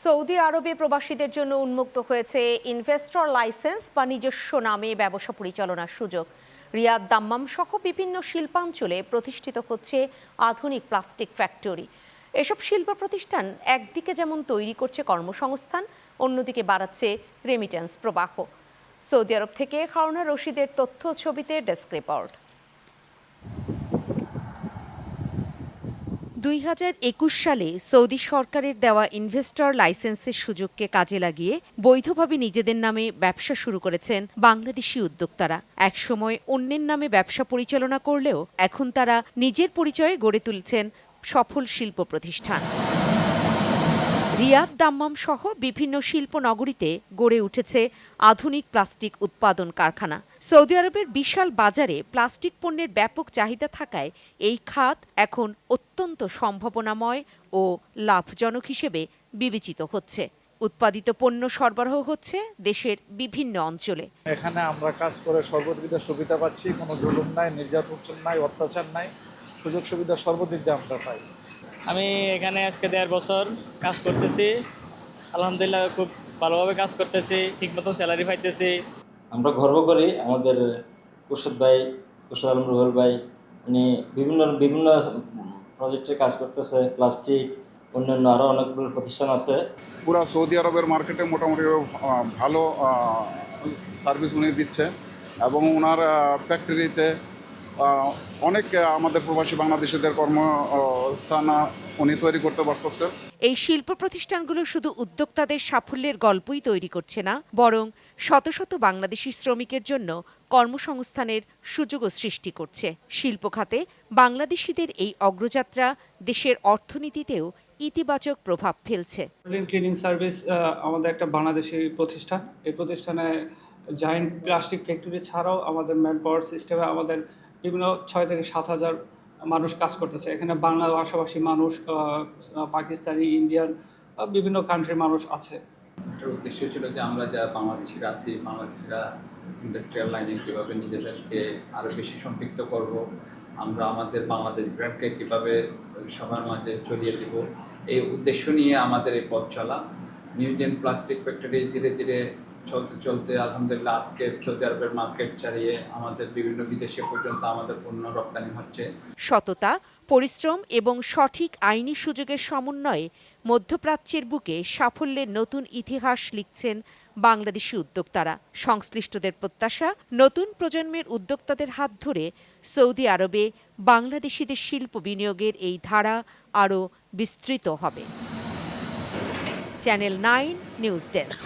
Saudi আরবে প্রবাসীদের জন্য উন্মুক্ত হয়েছে ইনভেস্টর লাইসেন্স বা নিজস্ব নামে ব্যবসা পরিচালনার সুযোগ। রিয়াদ, দাম্মাম সহ বিভিন্ন শিল্পাঞ্চলে প্রতিষ্ঠিত হচ্ছে আধুনিক প্লাস্টিক ফ্যাক্টরি। এসব শিল্প প্রতিষ্ঠান একদিকে যেমন তৈরি করছে কর্মসংস্থান, অন্যদিকে বাড়াচ্ছে রেমিটেন্স প্রবাহ। সৌদি আরব থেকে হারুনা রশিদের তথ্য ছবিতে ডেস্ক রিপোর্ট। 2021 সালে সৌদি সরকারের দেওয়া ইনভেস্টর লাইসেন্সের সুযোগকে কাজে লাগিয়ে বৈধভাবে নিজেদের নামে ব্যবসা শুরু করেছেন বাংলাদেশি উদ্যোক্তারা। একসময় অন্যের নামে ব্যবসা পরিচালনা করলেও এখন তারা নিজের পরিচয়ে গড়ে তুলছেন সফল শিল্প প্রতিষ্ঠান। রিয়াদ, দাম্মাম সহ বিভিন্ন শিল্প নগরীতে গড়ে উঠেছে আধুনিক প্লাস্টিক উৎপাদন কারখানা। সৌদি আরবের বিশাল বাজারে প্লাস্টিক পণ্যের ব্যাপক চাহিদা থাকায় এই খাত এখন অত্যন্ত সম্ভাবনাময় ও লাভজনক হিসেবে বিবেচিত হচ্ছে। উৎপাদিত পণ্য সরবরাহ হচ্ছে দেশের বিভিন্ন অঞ্চলে। এখানে আমরা কাজ করে সর্বদিক সুবিধা পাচ্ছি, কোনো জুলুম নাই, নির্যাতন নাই, অত্যাচার নাই, সুযোগ সুবিধা সর্বদিক দিয়ে আমরা পাই। আমি এখানে আজকে 1.5 বছর কাজ করতেছি। আলহামদুলিল্লাহ খুব ভালোভাবে কাজ করতেছি, ঠিকমতো স্যালারি পাইতেছি। আমরা গর্ব করি আমাদের কুরশেদ আলম রুবেল ভাই, উনি বিভিন্ন বিভিন্ন প্রজেক্টে কাজ করতেছে। প্লাস্টিক, অন্যান্য আরও অনেকগুলো প্রতিষ্ঠান আছে। পুরা সৌদি আরবের মার্কেটে মোটামুটি ভালো সার্ভিস উনি দিচ্ছে এবং ওনার ফ্যাক্টরিতে অনেক আমাদের প্রবাসী বাংলাদেশিদের কর্মস্থান উনি তৈরি করতে পারতেছে। এই শিল্প প্রতিষ্ঠানগুলো শুধু উদ্যোক্তাদের সাফল্যের গল্পই তৈরি করছে না, বরং শত শত বাংলাদেশি শ্রমিকের জন্য কর্মসংস্থানের সুযোগও সৃষ্টি করছে। শিল্প খাতে বাংলাদেশিদের এই অগ্রযাত্রা দেশের অর্থনীতিতেও ইতিবাচক প্রভাব ফেলছে। ক্লিনিং সার্ভিস আমাদের একটা বাংলাদেশি প্রতিষ্ঠান। এই প্রতিষ্ঠানে জায়েন্ট প্লাস্টিক ফ্যাক্টরি ছাড়াও আমাদের ম্যান পাওয়ার সিস্টেমে আমাদের বিভিন্ন 6 থেকে 7 হাজার মানুষ কাজ করতেছে। এখানে বাংলা ভাষাভাষী মানুষ, পাকিস্তানি, ইন্ডিয়ান, বিভিন্ন কান্ট্রির মানুষ আছে। এটার উদ্দেশ্য ছিল যে আমরা যা বাংলাদেশিরা আছি, বাংলাদেশিরা ইন্ডাস্ট্রিয়াল লাইনে কীভাবে নিজেদেরকে আরও বেশি সম্পৃক্ত করব, আমরা আমাদের বাংলাদেশ ব্র্যান্ডকে কীভাবে সবার মাঝে ছড়িয়ে দেব, এই উদ্দেশ্য নিয়ে আমাদের এই পথ চলা। নিউ জেন প্লাস্টিক ফ্যাক্টরি ধীরে ধীরে চলতে আলহামদুলিল্লাহ আজকে সৌদি আরবের মার্কেট ছাড়িয়ে আমাদের বিভিন্ন বিদেশে পর্যন্ত আমাদের পণ্য রপ্তানি হচ্ছে। সততা, পরিশ্রম এবং সঠিক আইনি সুযোগের সমন্বয়ে মধ্যপ্রাচ্যের বুকে সাফল্যের নতুন ইতিহাস লিখছেন বাংলাদেশি উদ্যোক্তারা। সংশ্লিষ্টদের প্রত্যাশা, নতুন প্রজন্মের উদ্যোক্তাদের হাত ধরে সৌদি আরবে বাংলাদেশিদের শিল্প বিনিয়োগের এই ধারা আরও বিস্তৃত হবে। Channel 9 news desk.